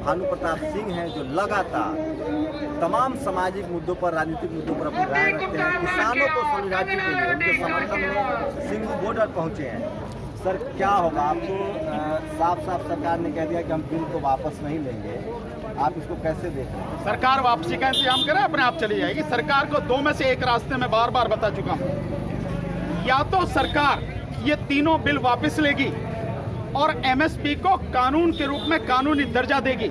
भानु प्रताप सिंह हैं, जो लगातार तमाम सामाजिक मुद्दों पर, राजनीतिक मुद्दों पर अपनी राय रखते हैं। किसानों को समझाने के लिए उनके समर्थन में सिंघू बॉर्डर पहुंचे हैं। सर, क्या होगा? आपको साफ साफ सरकार ने कह दिया कि हम बिल को वापस नहीं लेंगे, आप इसको कैसे देख रहे हैं? सरकार वापसी का इंतजाम करे, अपने आप चली जाएगी। सरकार को दो में से एक रास्ते में बार बार बता चुका हूँ। या तो सरकार ये तीनों बिल वापस लेगी और एमएसपी को कानून के रूप में कानूनी दर्जा देगी,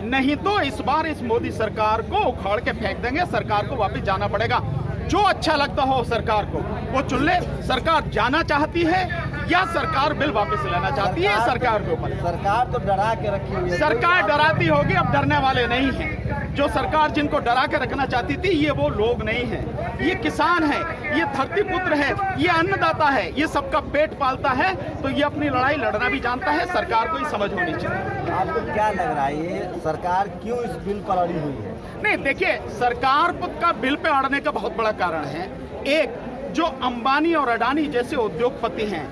नहीं तो इस बार इस मोदी सरकार को उखाड़ के फेंक देंगे। सरकार को वापस जाना पड़ेगा। जो अच्छा लगता हो सरकार को वो चुन ले। सरकार जाना चाहती है या सरकार बिल वापस लेना चाहती है, सरकार के ऊपर। सरकार तो डरा के रखी हुई है। सरकार डराती होगी, अब डरने वाले नहीं हैं। जो सरकार जिनको डरा के रखना चाहती थी, ये वो लोग नहीं हैं। ये किसान है, ये धरती पुत्र है, ये अन्नदाता है, ये सबका पेट पालता है, तो ये अपनी लड़ाई लड़ना भी जानता है। सरकार को ही समझ होनी चाहिए। आपको क्या लग रहा है, ये सरकार क्यों इस बिल पर अड़ी हुई है? नहीं, देखिए, सरकार का बिल पे अड़ने का बहुत बड़ा कारण है। एक, जो अंबानी और अडानी जैसे उद्योगपति हैं,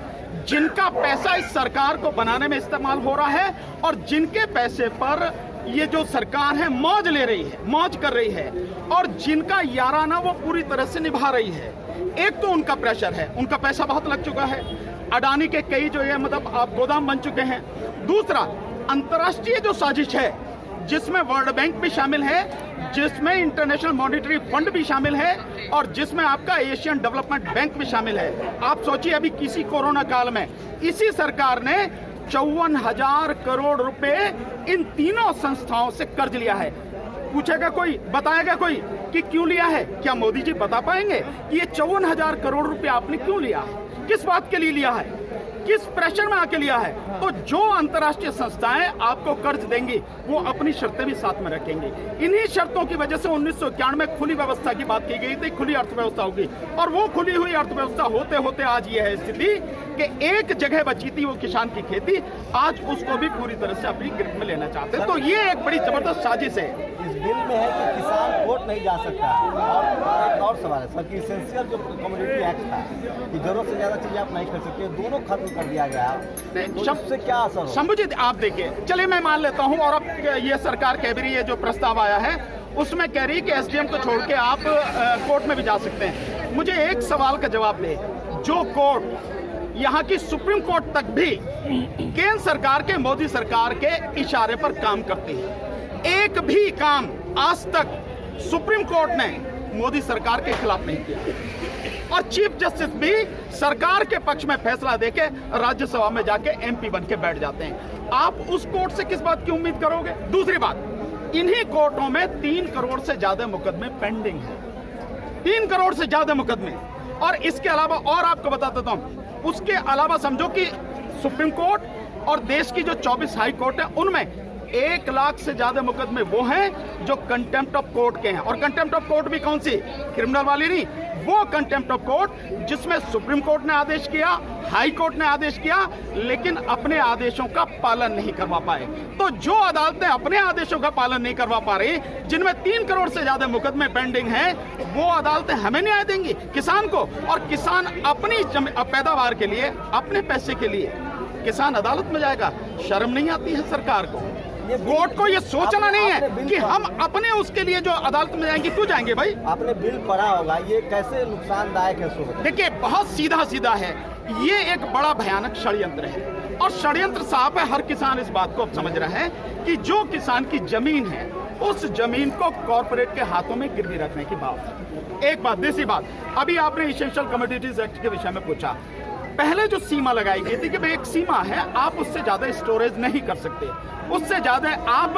जिनका पैसा इस सरकार को बनाने में इस्तेमाल हो रहा है और जिनके पैसे पर ये जो सरकार है मौज ले रही है, मौज कर रही है, और जिनका याराना वो पूरी तरह से निभा रही है। एक तो उनका प्रेशर है, उनका पैसा बहुत लग चुका है। अडानी के कई जो ये आप गोदाम बन चुके हैं। दूसरा, अंतर्राष्ट्रीय जो साजिश है, जिसमें वर्ल्ड बैंक भी शामिल है, जिसमें इंटरनेशनल मॉनिटरी फंड भी शामिल है और जिसमें आपका एशियन डेवलपमेंट बैंक भी शामिल है। आप सोचिए, अभी किसी कोरोना काल में इसी सरकार ने 54,000 करोड़ रुपए इन तीनों संस्थाओं से कर्ज लिया है। पूछेगा कोई, बताएगा कोई कि क्यों लिया है? क्या मोदी जी बता पाएंगे कि ये 54,000 करोड़ रुपए आपने क्यों लिया है, किस बात के लिए लिया है, किस प्रेशर में आके लिया है? तो जो अंतर्राष्ट्रीय संस्थाएं आपको कर्ज देंगी, वो अपनी शर्तें भी साथ में रखेंगी। इन्हीं शर्तों की वजह से 1991 में खुली व्यवस्था की बात की गई थी, खुली अर्थव्यवस्था होगी, और वो खुली हुई अर्थव्यवस्था होते होते आज ये है स्थिति कि एक जगह बची थी वो किसान की खेती, आज उसको भी पूरी तरह से अपनी ग्रिप में लेना चाहते हैं। तो ये एक बड़ी जबरदस्त साजिश है। इस बिल में है कि किसान कोर्ट नहीं जा सकता। और एक और सवाल है सर, कि इसेंशियल जो कमोडिटी एक्ट था कि जरूरत से ज्यादा चीजें आप नहीं कर सकते, दोनों खत्म कर दिया गया, तो इससे क्या असर होगा? शंभू जी, आप देखिए, चलिए मैं मान लेता हूँ, और अब ये सरकार कह भी रही है, जो प्रस्ताव आया है उसमें कह रही है कि एसडीएम को छोड़ के आप कोर्ट में भी जा सकते हैं। मुझे एक सवाल का जवाब दे, जो कोर्ट यहाँ की सुप्रीम कोर्ट तक भी केंद्र सरकार के, मोदी सरकार के इशारे पर काम करती है, एक भी काम आज तक सुप्रीम कोर्ट ने मोदी सरकार के खिलाफ नहीं किया, और चीफ जस्टिस भी सरकार के पक्ष में फैसला देके राज्यसभा में जाके एमपी बन के बैठ जाते हैं। आप उस कोर्ट से किस बात की उम्मीद करोगे? दूसरी बात, इन्हीं कोर्टों में 3 करोड़ से ज्यादा मुकदमे पेंडिंग है, 3 करोड़ से ज्यादा मुकदमे। और इसके अलावा और आपको बता देता हूं, उसके अलावा समझो कि सुप्रीम कोर्ट और देश की जो 24 हाई कोर्ट है, उनमें 1 लाख से ज्यादा मुकदमे वो हैं जो कंटेम्प्ट ऑफ कोर्ट के हैं। और कंटेम्प्ट ऑफ कोर्ट भी कौन सी? क्रिमिनल वाली नहीं, वो कंटेम्प्ट ऑफ कोर्ट जिसमें सुप्रीम कोर्ट ने आदेश किया, हाई कोर्ट ने आदेश किया, लेकिन अपने आदेशों का पालन नहीं करवा पाए। तो जो अदालतें अपने आदेशों का पालन नहीं करवा पा रही, जिनमें 3 करोड़ से ज्यादा मुकदमे पेंडिंग हैं, वो अदालतें हमें न्याय देंगी, किसान को। और किसान अपनी पैदावार के लिए, अपने पैसे के लिए किसान अदालत में जाएगा। शर्म नहीं आती है सरकार को? कोर्ट को ये सोचना नहीं है कि हम अपने उसके लिए जो अदालत में जाएंगे, क्यों जाएंगे भाई? आपने बिल पढ़ा होगा, ये कैसे नुकसानदायक है? सो देखिए, बहुत सीधा सीधा है, ये एक बड़ा भयानक षड्यंत्र है, और षड्यंत्र साफ है। हर किसान इस बात को अब समझ रहा है कि जो किसान की जमीन है, उस जमीन को कॉर्पोरेट के हाथों में गिरवी रखने की बात। एक बात, दूसरी बात, अभी आपने इसेंशियल कमोडिटीज एक्ट के विषय में पूछा। पहले जो सीमा लगाई गई थी कि भाई एक सीमा है, आप उससे ज्यादा स्टोरेज नहीं कर सकते, उससे ज्यादा आप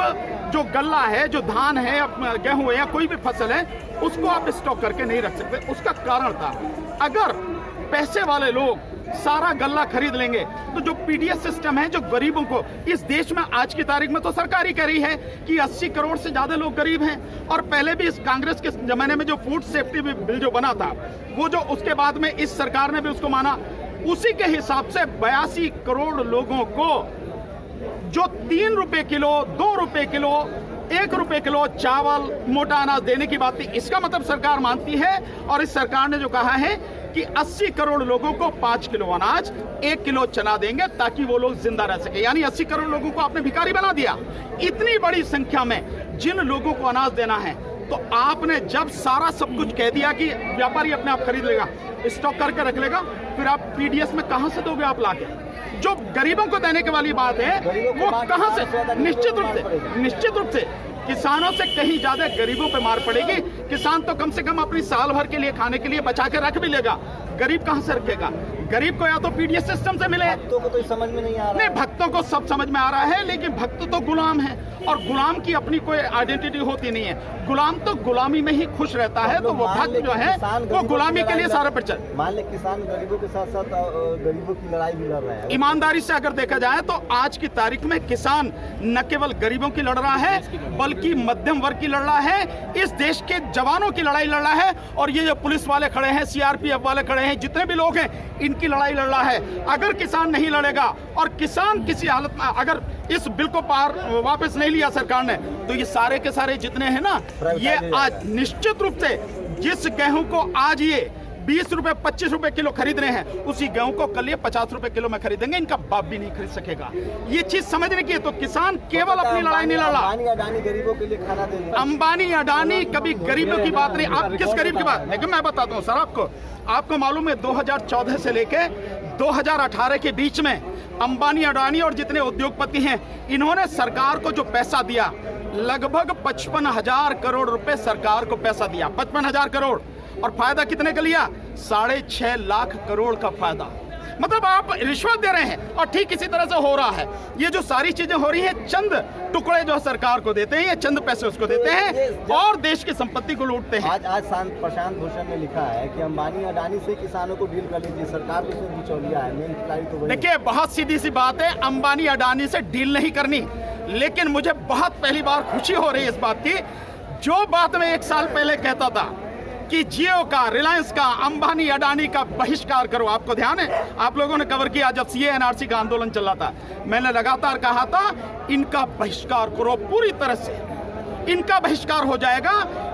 जो गल्ला है, जो धान है, गेहूं है या कोई भी फसल है, उसको आप स्टॉक करके नहीं रख सकते। उसका कारण था, अगर पैसे वाले लोग सारा गल्ला खरीद लेंगे तो जो पीडीएस सिस्टम है, जो गरीबों को इस देश में आज की तारीख में तो सरकार ही कह रही है कि 80 करोड़ से ज्यादा लोग गरीब हैं। और पहले भी इस कांग्रेस के जमाने में जो फूड सेफ्टी बिल जो बना था, वो जो उसके बाद में इस सरकार ने भी उसको माना, उसी के हिसाब से 82 करोड़ लोगों को जो 3 रुपए किलो, 2 रुपए किलो, 1 रुपए किलो चावल, मोटा अनाज देने की बात थी। इसका मतलब सरकार मानती है, और इस सरकार ने जो कहा है कि 80 करोड़ लोगों को 5 किलो अनाज, 1 किलो चना देंगे ताकि वो लोग जिंदा रह सके। यानी 80 करोड़ लोगों को आपने भिखारी बना दिया। इतनी बड़ी संख्या में जिन लोगों को अनाज देना है, तो आपने जब सारा सब कुछ कह दिया कि व्यापारी अपने आप खरीद लेगा, स्टॉक करके रख लेगा, फिर आप पीडीएस में कहां से दोगे आप लाके? जो गरीबों को देने के वाली बात है वो कहां से? निश्चित रूप से किसानों से कहीं ज्यादा गरीबों पे मार पड़ेगी। किसान तो कम से कम अपनी साल भर के लिए खाने के लिए बचा के रख भी लेगा, गरीब कहां से रखेगा? गरीब को या तो पीडीएस सिस्टम से मिले। भक्तों को तो समझ में नहीं आ रहा। नहीं, भक्तों को सब समझ में आ रहा है, लेकिन भक्त तो गुलाम है और गुलाम की अपनी कोई आइडेंटिटी होती नहीं है। गुलाम तो गुलामी में ही खुश रहता है, तो वो भक्त जो है वो गुलामी के लिए सारा पर मान ले किसान गरीबों के साथ साथ गरीबों की लड़ाई भी लड़ रहा है। ईमानदारी से अगर देखा जाए तो आज की तारीख में किसान न केवल गरीबों की लड़ रहा है, बल्कि मध्यम वर्ग की लड़ रहा है, इस देश के जवानों की लड़ाई लड़ रहा है। और ये जो पुलिस वाले खड़े हैं, सीआरपीएफ वाले खड़े हैं, जितने भी लोग हैं, इनकी लड़ाई लड़ रहा है। अगर किसान नहीं लड़ेगा और किसान किसी हालत में अगर इस बिल को वापस नहीं लिया सरकार ने, तो ये सारे के सारे जितने हैं ना, ये आज निश्चित रूप से जिस गेहूं को आज ये 20 रुपए 25 रुपए किलो खरीद रहे हैं, उसी गेहूं को कल ये 50 रुपए किलो में खरीदेंगे। इनका बाप भी नहीं खरीद सकेगा। ये चीज समझने की है। तो किसान केवल अपनी लड़ाई नहीं लड़ रहा। अंबानी अडानी गरीबों के लिए खाना दे रहे हैं। अंबानी अडानी कभी गरीबों की बात नहीं। आप किस गरीब की बात? लेकिन मैं बताता हूँ सर, आपको मालूम है 2014 से लेके 2018 के बीच में अंबानी अडानी और जितने उद्योगपति हैं, इन्होंने सरकार को जो पैसा दिया, लगभग 55,000 करोड़ रुपए सरकार को पैसा दिया। 55,000 करोड़। और फायदा कितने का लिया? 6.5 लाख करोड़ का फायदा। मतलब आप रिश्वत दे रहे हैं। और ठीक इसी तरह से हो रहा है। ये जो सारी चीजें हो रही हैं, चंद टुकड़े जो सरकार को देते हैं, ये चंद पैसे उसको देते हैं और देश की संपत्ति को लूटते हैं। आज प्रशांत भूषण ने लिखा है कि अंबानी अडानी से किसानों को डील कर लीजिए, सरकार तो उसमें बिचौलिया है। मेन खिलाड़ी तो वही। देखिए, बहुत सीधी सी बात है, अंबानी अडानी से डील नहीं करनी। लेकिन मुझे बहुत पहली बार खुशी हो रही है इस बात की, जो बात मैं 1 साल पहले कहता था कि जियो का, रिलायंस का, अंबानी अडानी का बहिष्कार करो। आपको ध्यान है, आप लोगों ने कवर किया जब सीए एनआरसी का आंदोलन चल रहा था, मैंने लगातार कहा था इनका बहिष्कार करो, पूरी तरह से इनका बहिष्कार हो जाएगा,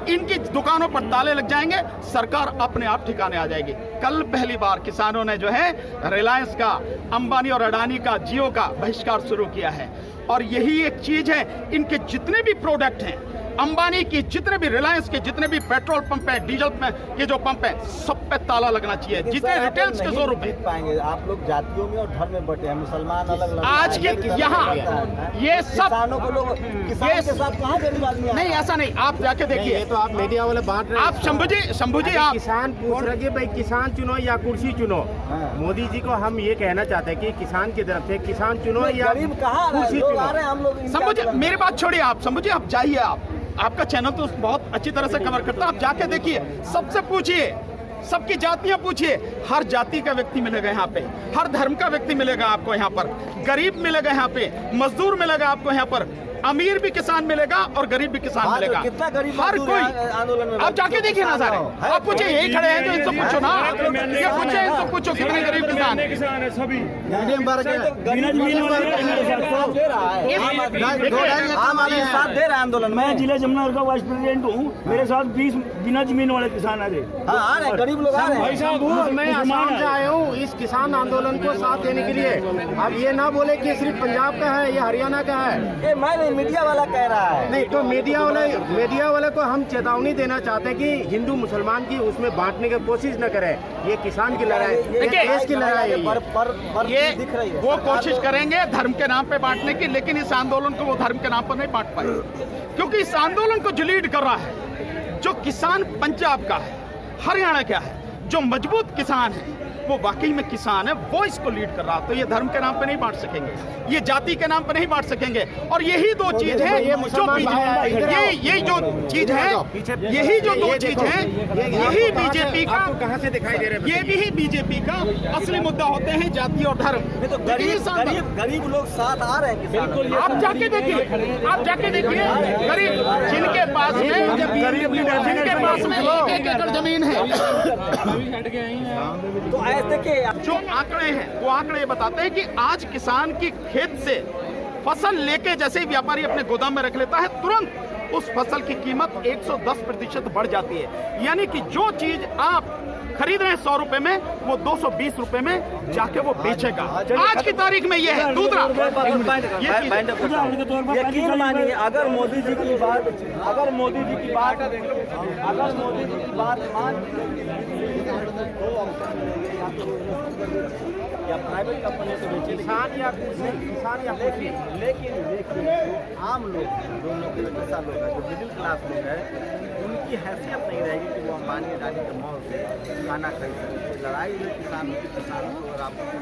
इनकी दुकानों पर ताले लग जाएंगे, सरकार अपने आप ठिकाने आ जाएगी। कल पहली बार किसानों ने जो है रिलायंस का, अंबानी और अडानी का, जियो का बहिष्कार शुरू किया है। और यही एक चीज है, इनके जितने भी प्रोडक्ट हैं, अंबानी की जितने भी, रिलायंस के जितने भी पेट्रोल पंप है, डीजल में ये जो पंप है, सब पे ताला लगना चाहिए। जितने रिटेल्स के 100 रुपए पाएंगे। आप लोग जातियों में और धर्म में बटे हैं, मुसलमान अलग आज के यहाँ ये सब किसानों को लोग किसान के साथ कहाँ गरीब आदमी नहीं, ऐसा नहीं। आप जाके देखिए। ये तो आप मीडिया वाले बांट रहे हैं। आप शंभू जी आप किसान पूछ रहे भाई किसान चुनो या कुर्सी चुनो। मोदी जी को हम ये कहना चाहते हैं कि किसान की तरफ से किसान चुनो या गरीब कहाँ कुर्सी चुनो। हम लोग शंभू जी मेरी बात छोड़िए। आप शंभू जी आप जाइए, आपका चैनल तो बहुत अच्छी तरह से कवर करता है। आप जाके देखिए, सबसे पूछिए, सबकी जातियां पूछिए, हर जाति का व्यक्ति मिलेगा यहाँ पे, हर धर्म का व्यक्ति मिलेगा आपको यहाँ पर, गरीब मिलेगा यहाँ पे, मजदूर मिलेगा आपको यहाँ पर, अमीर भी किसान मिलेगा और गरीब भी किसान मिलेगा। कितना गरीब हर कोई आंदोलन में आप जाके देखिए ना सारे। आप पूछिए, यही खड़े हैं जो इनसे पूछो ना, ये पूछे इनसे पूछो कितने गरीब किसान है सभी। आम आदमी साथ दे रहा है आंदोलन में। मैं जिला जमुनानगर का वाइस प्रेसिडेंट हूँ। मेरे साथ 20 बिना जमीन वाले किसान आ रहे। हाँ, आ रहे गरीब लोग आ रहे हैं। मैं आसाम से आया हूँ इस किसान आंदोलन को साथ देने के लिए। अब ये ना बोले कि सिर्फ पंजाब का है, ये हरियाणा का है। ये मैं मीडिया वाला कह रहा है। नहीं तो मीडिया वाले को हम चेतावनी देना चाहते हैं कि हिंदू मुसलमान की उसमें बांटने की कोशिश न करें। ये किसान की लड़ाई, देश की लड़ाई है। ये दिख रही है वो कोशिश करेंगे धर्म के नाम पे बांटने की, लेकिन इस आंदोलन को वो धर्म के नाम पर नहीं बांट पाए, क्योंकि इस आंदोलन को जो लीड कर रहा है, जो किसान पंजाब का है, हरियाणा का है, जो मजबूत किसान है, वो वाकई में किसान है, वो इसको लीड कर रहा है। तो ये धर्म के नाम पे नहीं बांट सकेंगे, ये जाति के नाम पे नहीं बांट सकेंगे। और यही दो चीज है जो ये जो चीज है, यही जो दो चीज है, यही बीजेपी का, कहाँ से दिखाई दे रहे हैं? ये भी बीजेपी का असली मुद्दा होते हैं, जाति और धर्म। तो गरीब लोग साथ आ रहे हैं। बिल्कुल, आप जाके देखिए, आप जाके देखिए, गरीब जिनके पास में एक एकड़ जमीन है, तो ऐसे देखिए जो आंकड़े हैं वो आंकड़े बताते हैं कि आज किसान की खेत से फसल लेके जैसे ही व्यापारी अपने गोदाम में रख लेता है, तुरंत उस फसल की कीमत 110% बढ़ जाती है। यानी कि जो चीज आप खरीद रहे हैं 100 रुपए में, वो 220 रुपए में जाके वो बेचेगा। आज की तारीख में ये है। दूसरा उदाहरण के तौर पर यकीन मानिए, अगर मोदी जी की बात मान या प्राइवेट कंपनी को बेचे, किसान या कुर्सी, लेकिन आम लोग, जो नौकरी पेशा लोग हैं, जो मिडिल क्लास लोग हैं, उनकी हैसियत नहीं रहेगी कि वो अंबानी अडानी के मॉल से खाना खरीद सकें। लड़ाई में किसानों को, और आप